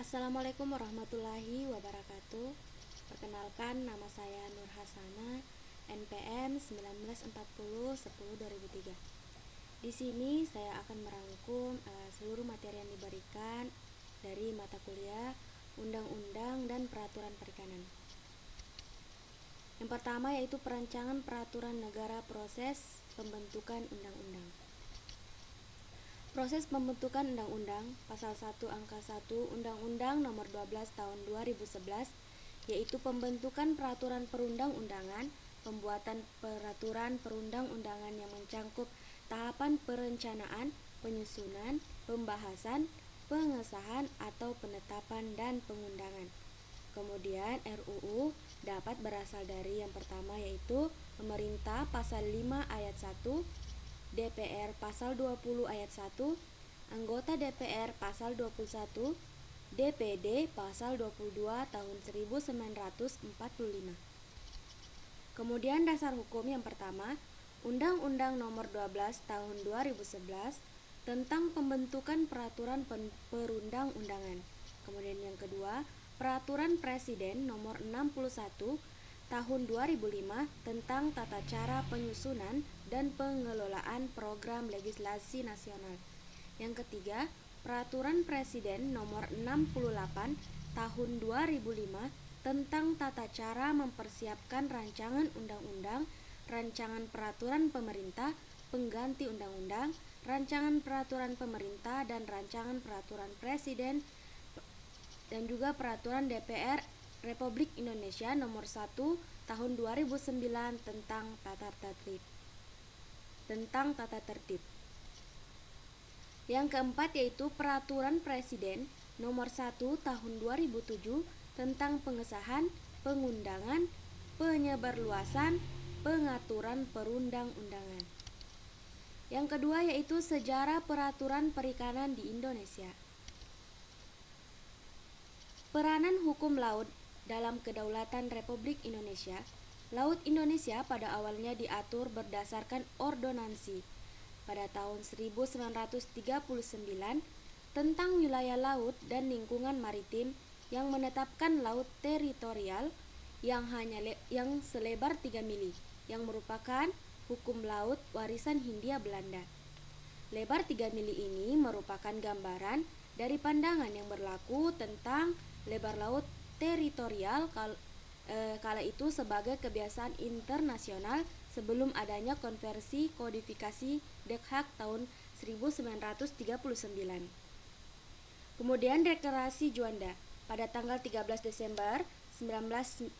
Assalamualaikum warahmatullahi wabarakatuh. Perkenalkan, nama saya Nur Hasana, NPM 194010-2003. Di sini saya akan merangkum seluruh materi yang diberikan dari mata kuliah Undang-Undang dan Peraturan Perikanan. Yang pertama yaitu perancangan peraturan negara, proses pembentukan undang-undang. Proses pembentukan undang-undang, pasal 1 angka 1 Undang-Undang Nomor 12 Tahun 2011, yaitu pembentukan peraturan perundang-undangan, pembuatan peraturan perundang-undangan yang mencangkup tahapan perencanaan, penyusunan, pembahasan, pengesahan atau penetapan dan pengundangan. Kemudian RUU dapat berasal dari yang pertama yaitu pemerintah pasal 5 ayat 1, DPR pasal 20 ayat 1, anggota DPR pasal 21, DPD pasal 22 tahun 1945. Kemudian dasar hukum yang pertama, Undang-Undang Nomor 12 tahun 2011 tentang pembentukan peraturan perundang-undangan. Kemudian yang kedua, Peraturan Presiden Nomor 61 Tahun 2005 tentang tata cara penyusunan dan pengelolaan program legislasi nasional. Yang ketiga, Peraturan Presiden Nomor 68 Tahun 2005 tentang tata cara mempersiapkan rancangan undang-undang, rancangan peraturan pemerintah, pengganti undang-undang, rancangan peraturan pemerintah dan rancangan peraturan presiden, dan juga Peraturan DPR Republik Indonesia Nomor 1 Tahun 2009 tentang tata tertib. Yang keempat yaitu Peraturan Presiden Nomor 1 Tahun 2007 tentang pengesahan, pengundangan, penyebarluasan, pengaturan perundang-undangan. Yang kedua yaitu Sejarah Peraturan Perikanan di Indonesia. Peranan hukum laut dalam kedaulatan Republik Indonesia. Laut Indonesia pada awalnya diatur berdasarkan ordonansi pada tahun 1939 tentang wilayah laut dan lingkungan maritim yang menetapkan laut teritorial yang selebar 3 mili yang merupakan hukum laut warisan Hindia Belanda. Lebar 3 mili ini merupakan gambaran dari pandangan yang berlaku tentang lebar laut teritorial kala itu sebagai kebiasaan internasional sebelum adanya konversi kodifikasi Den Haag tahun 1939. Kemudian Deklarasi Juanda pada tanggal 13 Desember 1957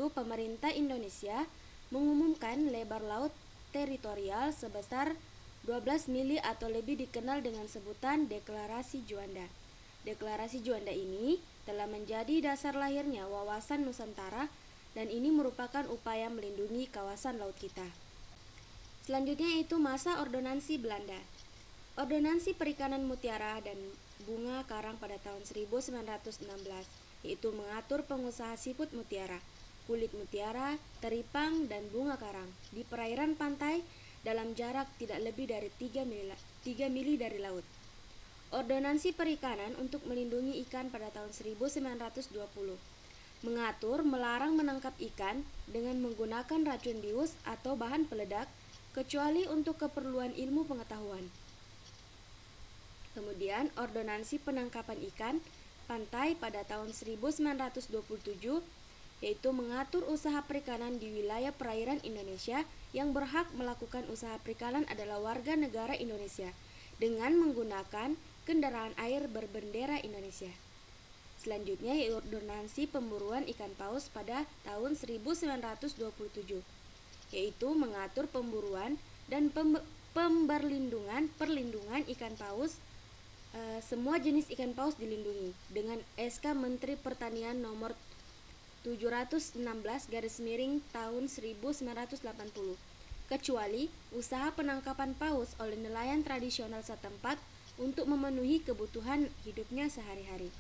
pemerintah Indonesia mengumumkan lebar laut teritorial sebesar 12 mili atau lebih dikenal dengan sebutan Deklarasi Juanda. Deklarasi Juanda ini telah menjadi dasar lahirnya wawasan Nusantara dan ini merupakan upaya melindungi kawasan laut kita. Selanjutnya yaitu masa ordonansi Belanda. Ordonansi Perikanan Mutiara dan Bunga Karang pada tahun 1916 yaitu mengatur pengusaha siput mutiara, kulit mutiara, teripang dan bunga karang di perairan pantai dalam jarak tidak lebih dari 3 mili dari laut. Ordonansi Perikanan untuk melindungi ikan pada tahun 1920 mengatur melarang menangkap ikan dengan menggunakan racun bius atau bahan peledak kecuali untuk keperluan ilmu pengetahuan. Kemudian Ordonansi Penangkapan Ikan Pantai pada tahun 1927 yaitu mengatur usaha perikanan di wilayah perairan Indonesia yang berhak melakukan usaha perikanan adalah warga negara Indonesia dengan menggunakan kendaraan air berbendera Indonesia. Selanjutnya yaitu Ordonansi Pemburuan Ikan Paus pada tahun 1927 yaitu mengatur pemburuan dan perlindungan ikan paus. Semua jenis ikan paus dilindungi dengan SK Menteri Pertanian nomor 716 tahun 1980 kecuali usaha penangkapan paus oleh nelayan tradisional setempat untuk memenuhi kebutuhan hidupnya sehari-hari.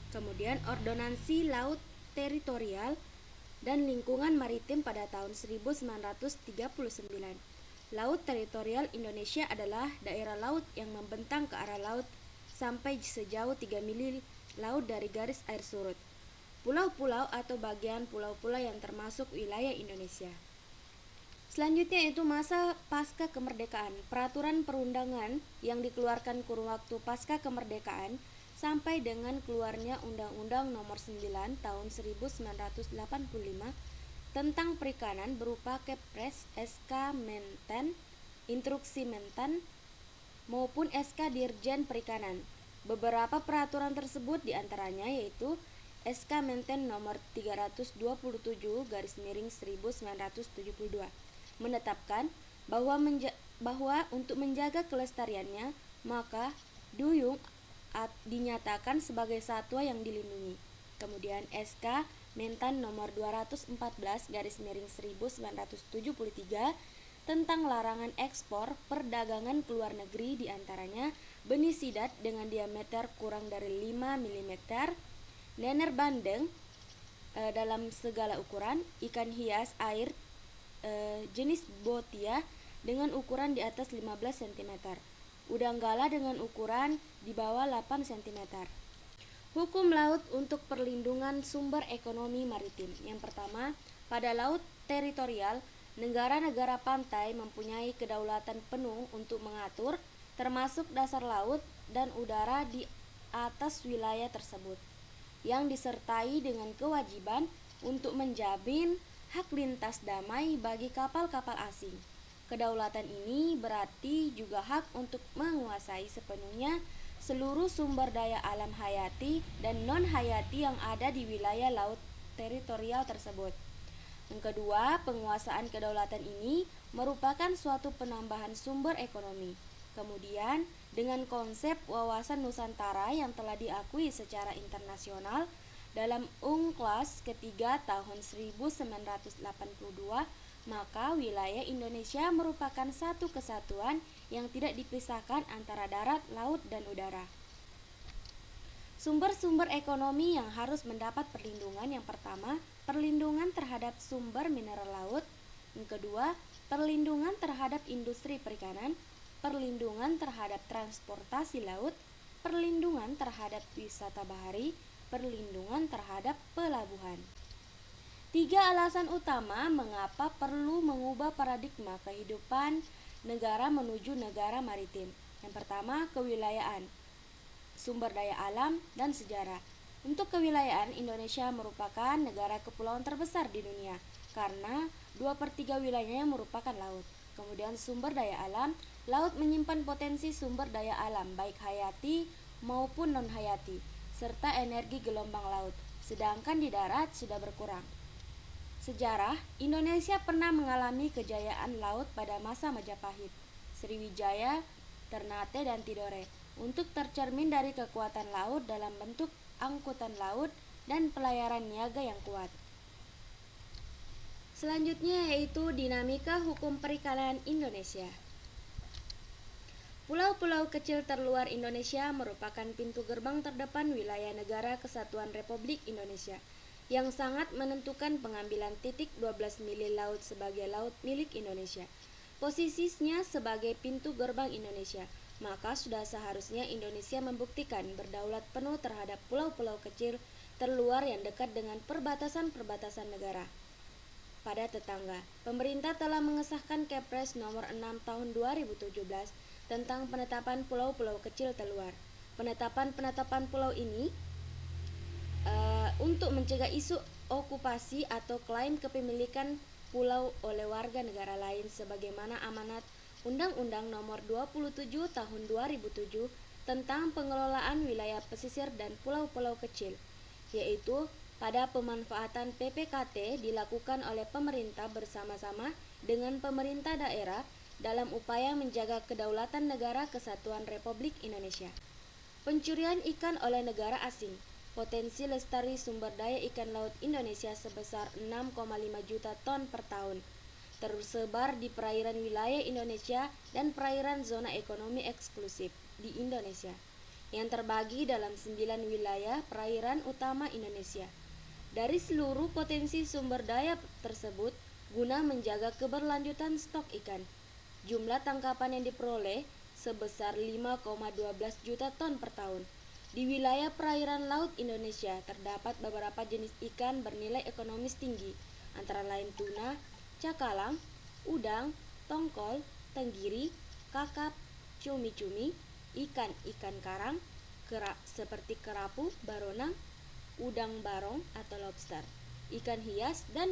Kemudian Ordonansi Laut Teritorial dan Lingkungan Maritim pada tahun 1939. Laut teritorial Indonesia adalah daerah laut yang membentang ke arah laut sampai sejauh 3 mili laut dari garis air surut. Pulau-pulau atau bagian pulau-pulau yang termasuk wilayah Indonesia. Selanjutnya yaitu masa pasca kemerdekaan. Peraturan perundangan yang dikeluarkan kurun waktu pasca kemerdekaan sampai dengan keluarnya Undang-Undang Nomor 9 Tahun 1985 tentang perikanan berupa Kepres, SK Mentan, Instruksi Mentan, maupun SK Dirjen Perikanan. Beberapa peraturan tersebut diantaranya yaitu SK Menten nomor 327/1972 menetapkan bahwa untuk menjaga kelestariannya maka duyung dinyatakan sebagai satwa yang dilindungi. Kemudian SK Mentan nomor 214/1973 tentang larangan ekspor perdagangan ke luar negeri, diantaranya benih sidat dengan diameter kurang dari 5 mm, nener bandeng dalam segala ukuran, ikan hias air jenis botia dengan ukuran di atas 15 cm, udang gala dengan ukuran di bawah 8 cm. Hukum laut untuk perlindungan sumber ekonomi maritim. Yang pertama, pada laut teritorial, negara-negara pantai mempunyai kedaulatan penuh untuk mengatur, termasuk dasar laut dan udara di atas wilayah tersebut, yang disertai dengan kewajiban untuk menjamin hak lintas damai bagi kapal-kapal asing. Kedaulatan ini berarti juga hak untuk menguasai sepenuhnya seluruh sumber daya alam hayati dan non-hayati yang ada di wilayah laut teritorial tersebut. Yang kedua, penguasaan kedaulatan ini merupakan suatu penambahan sumber ekonomi. Kemudian, dengan konsep wawasan Nusantara yang telah diakui secara internasional dalam UNCLOS ketiga tahun 1982, maka wilayah Indonesia merupakan satu kesatuan yang tidak dipisahkan antara darat, laut, dan udara. Sumber-sumber ekonomi yang harus mendapat perlindungan. Yang pertama, perlindungan terhadap sumber mineral laut. Yang kedua, perlindungan terhadap industri perikanan, perlindungan terhadap transportasi laut, perlindungan terhadap wisata bahari, perlindungan terhadap pelabuhan. 3 alasan utama mengapa perlu mengubah paradigma kehidupan negara menuju negara maritim. Yang pertama, kewilayaan, sumber daya alam, dan sejarah. Untuk kewilayaan, Indonesia merupakan negara kepulauan terbesar di dunia karena 2/3 wilayahnya merupakan laut. Kemudian sumber daya alam, laut menyimpan potensi sumber daya alam baik hayati maupun non-hayati, serta energi gelombang laut, sedangkan di darat sudah berkurang. Sejarah, Indonesia pernah mengalami kejayaan laut pada masa Majapahit, Sriwijaya, Ternate, dan Tidore, untuk tercermin dari kekuatan laut dalam bentuk angkutan laut dan pelayaran niaga yang kuat. Selanjutnya yaitu dinamika hukum perikanan Indonesia. Pulau-pulau kecil terluar Indonesia merupakan pintu gerbang terdepan wilayah negara Kesatuan Republik Indonesia, yang sangat menentukan pengambilan titik 12 mili laut sebagai laut milik Indonesia. Posisinya sebagai pintu gerbang Indonesia, maka sudah seharusnya Indonesia membuktikan berdaulat penuh terhadap pulau-pulau kecil terluar yang dekat dengan perbatasan-perbatasan negara pada tetangga. Pemerintah telah mengesahkan Kepres nomor 6 tahun 2017 tentang penetapan pulau-pulau kecil terluar. Penetapan pulau ini untuk mencegah isu okupasi atau klaim kepemilikan pulau oleh warga negara lain sebagaimana amanat Undang-Undang Nomor 27 Tahun 2007 tentang pengelolaan wilayah pesisir dan pulau-pulau kecil, yaitu pada pemanfaatan PPKT dilakukan oleh pemerintah bersama-sama dengan pemerintah daerah dalam upaya menjaga kedaulatan negara Kesatuan Republik Indonesia. Pencurian ikan oleh negara asing. Potensi lestari sumber daya ikan laut Indonesia sebesar 6,5 juta ton per tahun, tersebar di perairan wilayah Indonesia dan perairan zona ekonomi eksklusif di Indonesia, yang terbagi dalam 9 wilayah perairan utama Indonesia. Dari seluruh potensi sumber daya tersebut, guna menjaga keberlanjutan stok ikan, jumlah tangkapan yang diperoleh sebesar 5,12 juta ton per tahun. Di wilayah perairan laut Indonesia terdapat beberapa jenis ikan bernilai ekonomis tinggi, antara lain tuna, cakalang, udang, tongkol, tenggiri, kakap, cumi-cumi, ikan-ikan karang, seperti kerapu, baronang, udang barong atau lobster, ikan hias, dan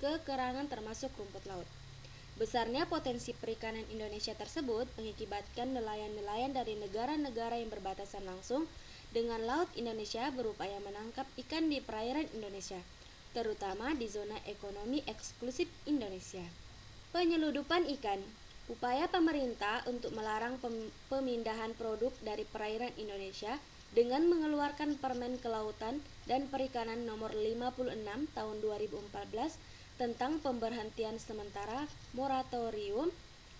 kekerangan termasuk rumput laut. Besarnya potensi perikanan Indonesia tersebut mengakibatkan nelayan-nelayan dari negara-negara yang berbatasan langsung dengan Laut Indonesia berupaya menangkap ikan di perairan Indonesia, terutama di zona ekonomi eksklusif Indonesia. Penyeludupan ikan. Upaya pemerintah untuk melarang pemindahan produk dari perairan Indonesia dengan mengeluarkan Permen Kelautan dan Perikanan Nomor 56 Tahun 2014 tentang pemberhentian sementara moratorium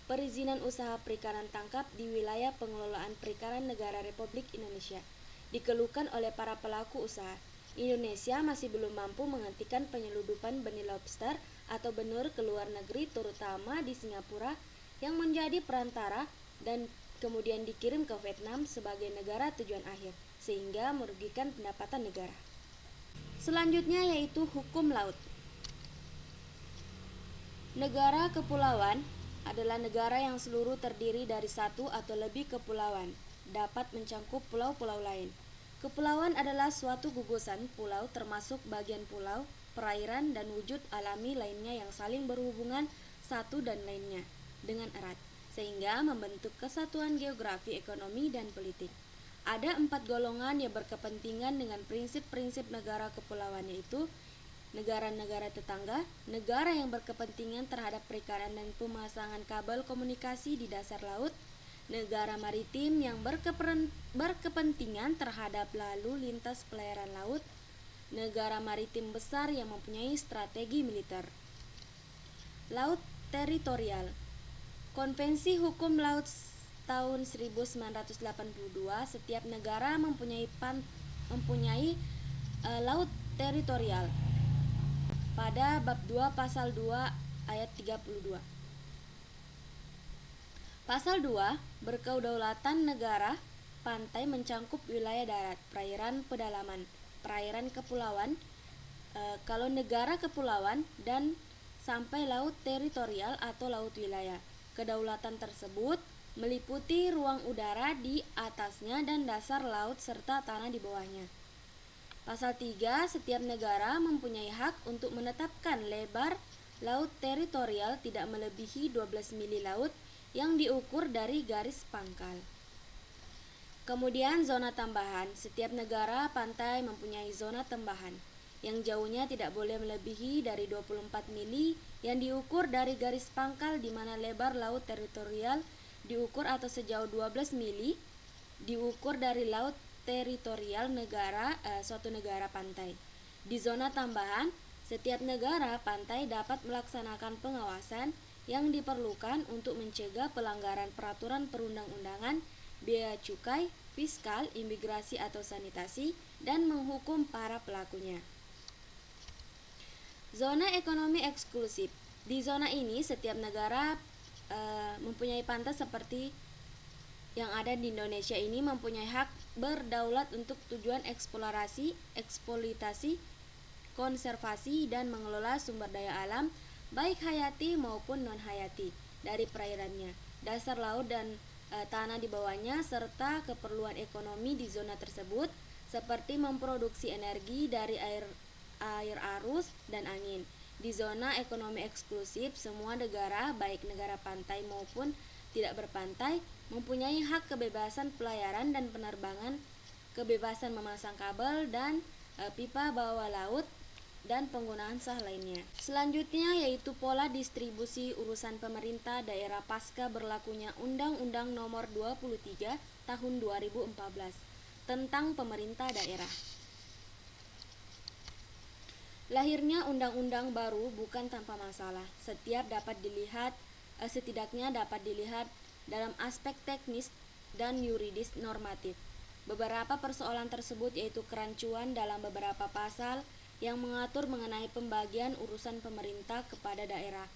perizinan usaha perikanan tangkap di wilayah pengelolaan perikanan negara Republik Indonesia dikeluhkan oleh para pelaku usaha. Indonesia masih belum mampu menghentikan penyeludupan benih lobster atau benur ke luar negeri, terutama di Singapura yang menjadi perantara dan kemudian dikirim ke Vietnam sebagai negara tujuan akhir, sehingga merugikan pendapatan negara. Selanjutnya yaitu hukum laut. Negara kepulauan adalah negara yang seluruh terdiri dari satu atau lebih kepulauan, dapat mencangkup pulau-pulau lain. Kepulauan adalah suatu gugusan pulau termasuk bagian pulau, perairan, dan wujud alami lainnya yang saling berhubungan satu dan lainnya dengan erat, sehingga membentuk kesatuan geografi, ekonomi, dan politik. Ada 4 golongan yang berkepentingan dengan prinsip-prinsip negara kepulauan, yaitu negara-negara tetangga, negara yang berkepentingan terhadap perikanan dan pemasangan kabel komunikasi di dasar laut, negara maritim yang berkepentingan terhadap lalu lintas pelayaran laut, negara maritim besar yang mempunyai strategi militer. Laut teritorial. Konvensi Hukum Laut tahun 1982, setiap negara mempunyai laut teritorial pada bab 2 pasal 2 ayat 32. Pasal 2, berkedaulatan negara pantai mencangkup wilayah darat, perairan pedalaman, perairan kepulauan, kalau negara kepulauan, dan sampai laut teritorial atau laut wilayah. Kedaulatan tersebut meliputi ruang udara di atasnya dan dasar laut serta tanah di bawahnya. Pasal 3, setiap negara mempunyai hak untuk menetapkan lebar laut teritorial tidak melebihi 12 mili laut yang diukur dari garis pangkal. Kemudian zona tambahan. Setiap negara pantai mempunyai zona tambahan yang jauhnya tidak boleh melebihi dari 24 mili yang diukur dari garis pangkal, di mana lebar laut teritorial diukur atau sejauh 12 mili diukur dari laut teritorial suatu negara pantai. Di zona tambahan, setiap negara pantai dapat melaksanakan pengawasan yang diperlukan untuk mencegah pelanggaran peraturan perundang-undangan, bea cukai, fiskal, imigrasi atau sanitasi, dan menghukum para pelakunya. Zona ekonomi eksklusif. Di zona ini setiap negara mempunyai pantai seperti yang ada di Indonesia ini mempunyai hak berdaulat untuk tujuan eksplorasi, eksploitasi, konservasi, dan mengelola sumber daya alam baik hayati maupun non-hayati dari perairannya, dasar laut dan tanah di bawahnya, serta keperluan ekonomi di zona tersebut seperti memproduksi energi dari air arus dan angin. Di zona ekonomi eksklusif, semua negara, baik negara pantai maupun tidak berpantai, mempunyai hak kebebasan pelayaran dan penerbangan, kebebasan memasang kabel dan pipa bawah laut, dan penggunaan sah lainnya. Selanjutnya yaitu pola distribusi urusan pemerintah daerah pasca berlakunya Undang-Undang Nomor 23 Tahun 2014 tentang pemerintah daerah. Lahirnya undang-undang baru bukan tanpa masalah. Setidaknya dapat dilihat dalam aspek teknis dan yuridis normatif. Beberapa persoalan tersebut yaitu kerancuan dalam beberapa pasal yang mengatur mengenai pembagian urusan pemerintah kepada daerah,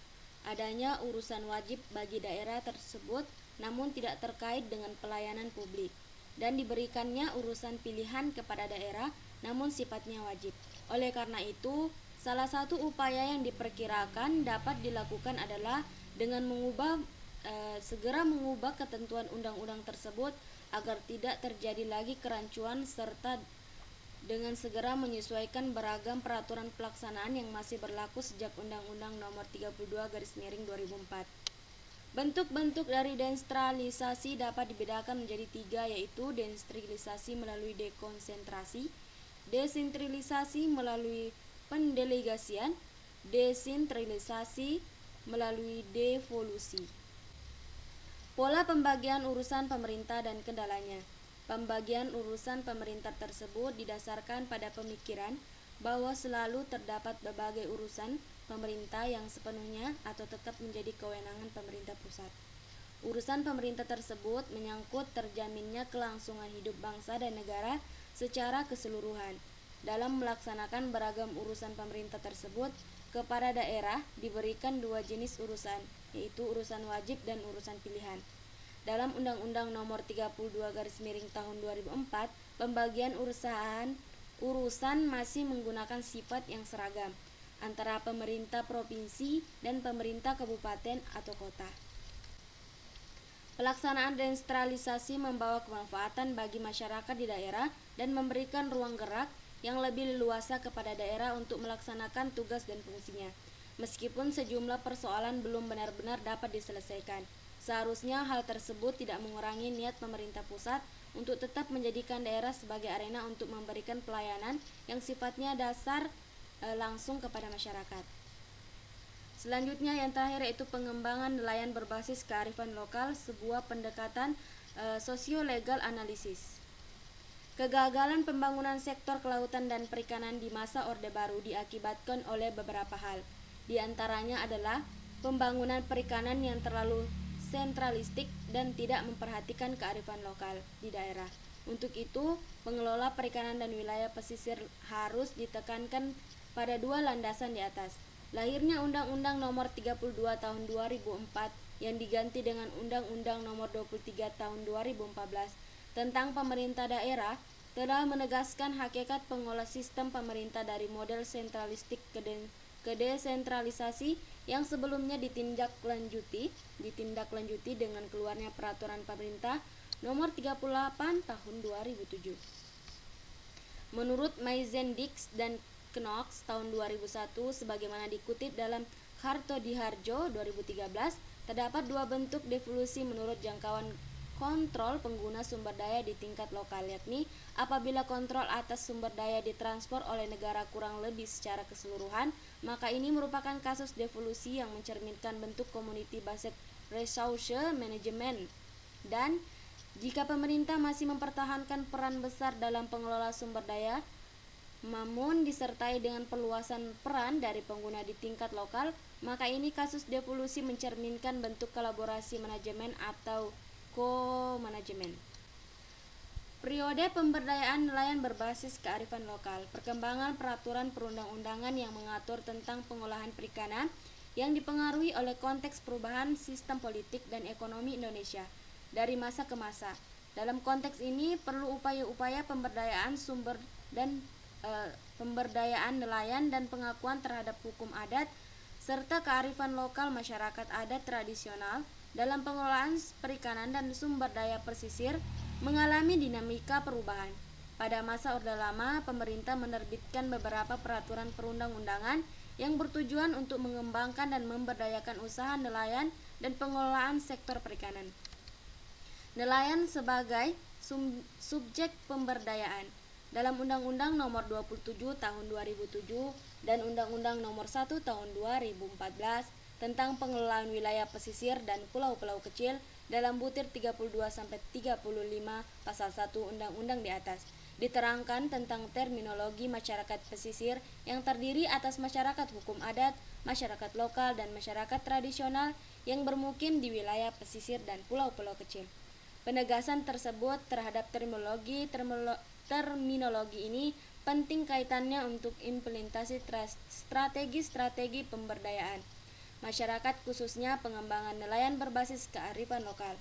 adanya urusan wajib bagi daerah tersebut namun tidak terkait dengan pelayanan publik, dan diberikannya urusan pilihan kepada daerah, namun sifatnya wajib. Oleh karena itu, salah satu upaya yang diperkirakan dapat dilakukan adalah dengan segera mengubah ketentuan undang-undang tersebut agar tidak terjadi lagi kerancuan serta dengan segera menyesuaikan beragam peraturan pelaksanaan yang masih berlaku sejak Undang-Undang Nomor 32/2004. Bentuk-bentuk dari desentralisasi dapat dibedakan menjadi 3, yaitu desentralisasi melalui dekonsentrasi, desentralisasi melalui pendelegasian, desentralisasi melalui devolusi. Pola pembagian urusan pemerintah dan kendalanya. Pembagian urusan pemerintah tersebut didasarkan pada pemikiran bahwa selalu terdapat berbagai urusan pemerintah yang sepenuhnya atau tetap menjadi kewenangan pemerintah pusat. Urusan pemerintah tersebut menyangkut terjaminnya kelangsungan hidup bangsa dan negara secara keseluruhan. Dalam melaksanakan beragam urusan pemerintah tersebut, kepada daerah diberikan 2 jenis urusan, yaitu urusan wajib dan urusan pilihan. Dalam Undang-Undang Nomor 32/Tahun 2004, pembagian urusan masih menggunakan sifat yang seragam antara pemerintah provinsi dan pemerintah kabupaten atau kota. Pelaksanaan desentralisasi membawa kemanfaatan bagi masyarakat di daerah dan memberikan ruang gerak yang lebih leluasa kepada daerah untuk melaksanakan tugas dan fungsinya. Meskipun sejumlah persoalan belum benar-benar dapat diselesaikan, seharusnya hal tersebut tidak mengurangi niat pemerintah pusat untuk tetap menjadikan daerah sebagai arena untuk memberikan pelayanan yang sifatnya dasar langsung kepada masyarakat. Selanjutnya yang terakhir yaitu pengembangan nelayan berbasis kearifan lokal, sebuah pendekatan sosio-legal analisis. Kegagalan pembangunan sektor kelautan dan perikanan di masa Orde Baru diakibatkan oleh beberapa hal. Di antaranya adalah pembangunan perikanan yang terlalu sentralistik dan tidak memperhatikan kearifan lokal di daerah. Untuk itu, pengelola perikanan dan wilayah pesisir harus ditekankan pada 2 landasan di atas. Lahirnya Undang-Undang Nomor 32 Tahun 2004 yang diganti dengan Undang-Undang Nomor 23 Tahun 2014 tentang pemerintah daerah telah menegaskan hakikat pengolah sistem pemerintah dari model sentralistik ke desentralisasi yang sebelumnya ditindaklanjuti dengan keluarnya Peraturan Pemerintah Nomor 38 Tahun 2007. Menurut Maizendix dan Knox tahun 2001, sebagaimana dikutip dalam Kartodiharjo 2013, terdapat 2 bentuk devolusi menurut jangkauan kontrol pengguna sumber daya di tingkat lokal, yakni apabila kontrol atas sumber daya ditransfer oleh negara kurang lebih secara keseluruhan, maka ini merupakan kasus devolusi yang mencerminkan bentuk community based resource management. Dan jika pemerintah masih mempertahankan peran besar dalam pengelola sumber daya, namun disertai dengan perluasan peran dari pengguna di tingkat lokal, maka ini kasus devolusi mencerminkan bentuk kolaborasi manajemen atau co-manajemen. Periode pemberdayaan nelayan berbasis kearifan lokal. Perkembangan peraturan perundang-undangan yang mengatur tentang pengolahan perikanan yang dipengaruhi oleh konteks perubahan sistem politik dan ekonomi Indonesia dari masa ke masa. Dalam konteks ini perlu upaya-upaya pemberdayaan sumber dan pemberdayaan nelayan dan pengakuan terhadap hukum adat serta kearifan lokal masyarakat adat tradisional dalam pengelolaan perikanan dan sumber daya pesisir mengalami dinamika perubahan. Pada masa Orde Lama, pemerintah menerbitkan beberapa peraturan perundang-undangan yang bertujuan untuk mengembangkan dan memberdayakan usaha nelayan dan pengelolaan sektor perikanan. Nelayan sebagai subjek pemberdayaan. Dalam Undang-Undang Nomor 27 Tahun 2007 dan Undang-Undang Nomor 1 Tahun 2014 tentang pengelolaan wilayah pesisir dan pulau-pulau kecil dalam butir 32-35 pasal 1 undang-undang di atas diterangkan tentang terminologi masyarakat pesisir yang terdiri atas masyarakat hukum adat, masyarakat lokal dan masyarakat tradisional yang bermukim di wilayah pesisir dan pulau-pulau kecil. Penegasan tersebut terhadap terminologi ini penting kaitannya untuk implementasi strategi-strategi pemberdayaan masyarakat, khususnya pengembangan nelayan berbasis kearifan lokal.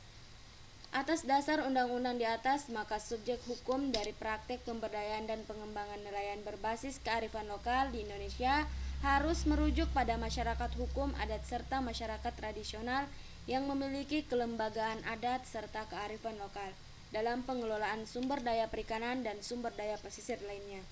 Atas dasar undang-undang di atas, maka subjek hukum dari praktek pemberdayaan dan pengembangan nelayan berbasis kearifan lokal di Indonesia harus merujuk pada masyarakat hukum adat serta masyarakat tradisional yang memiliki kelembagaan adat serta kearifan lokal dalam pengelolaan sumber daya perikanan dan sumber daya pesisir lainnya.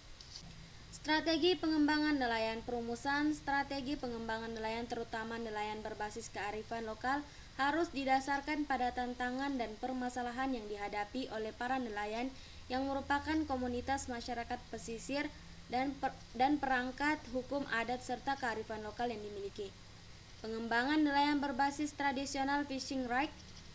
Strategi pengembangan nelayan. Perumusan strategi pengembangan nelayan, terutama nelayan berbasis kearifan lokal, harus didasarkan pada tantangan dan permasalahan yang dihadapi oleh para nelayan yang merupakan komunitas masyarakat pesisir dan perangkat hukum adat serta kearifan lokal yang dimiliki. Pengembangan nelayan berbasis tradisional fishing right.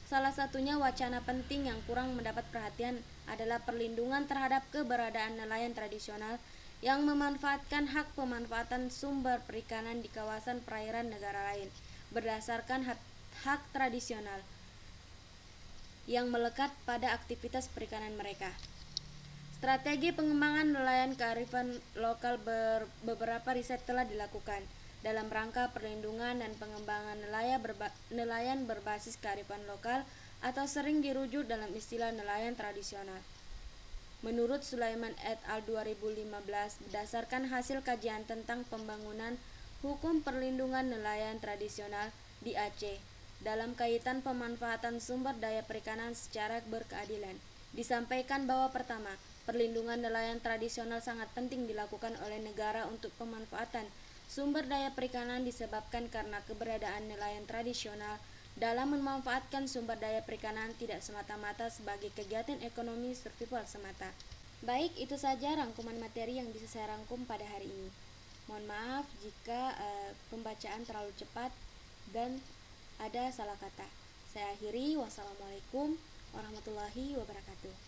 Salah satunya wacana penting yang kurang mendapat perhatian adalah perlindungan terhadap keberadaan nelayan tradisional yang memanfaatkan hak pemanfaatan sumber perikanan di kawasan perairan negara lain berdasarkan hak tradisional yang melekat pada aktivitas perikanan mereka. Strategi pengembangan nelayan kearifan lokal. Beberapa riset telah dilakukan dalam rangka perlindungan dan pengembangan nelayan berbasis kearifan lokal atau sering dirujuk dalam istilah nelayan tradisional. Menurut Sulaiman et al. 2015, berdasarkan hasil kajian tentang pembangunan hukum perlindungan nelayan tradisional di Aceh dalam kaitan pemanfaatan sumber daya perikanan secara berkeadilan, disampaikan bahwa pertama, perlindungan nelayan tradisional sangat penting dilakukan oleh negara untuk pemanfaatan sumber daya perikanan disebabkan karena keberadaan nelayan tradisional dalam memanfaatkan sumber daya perikanan tidak semata-mata sebagai kegiatan ekonomi survival semata. Baik, itu saja rangkuman materi yang bisa saya rangkum pada hari ini. Mohon maaf jika pembacaan terlalu cepat dan ada salah kata. Saya akhiri, wassalamualaikum warahmatullahi wabarakatuh.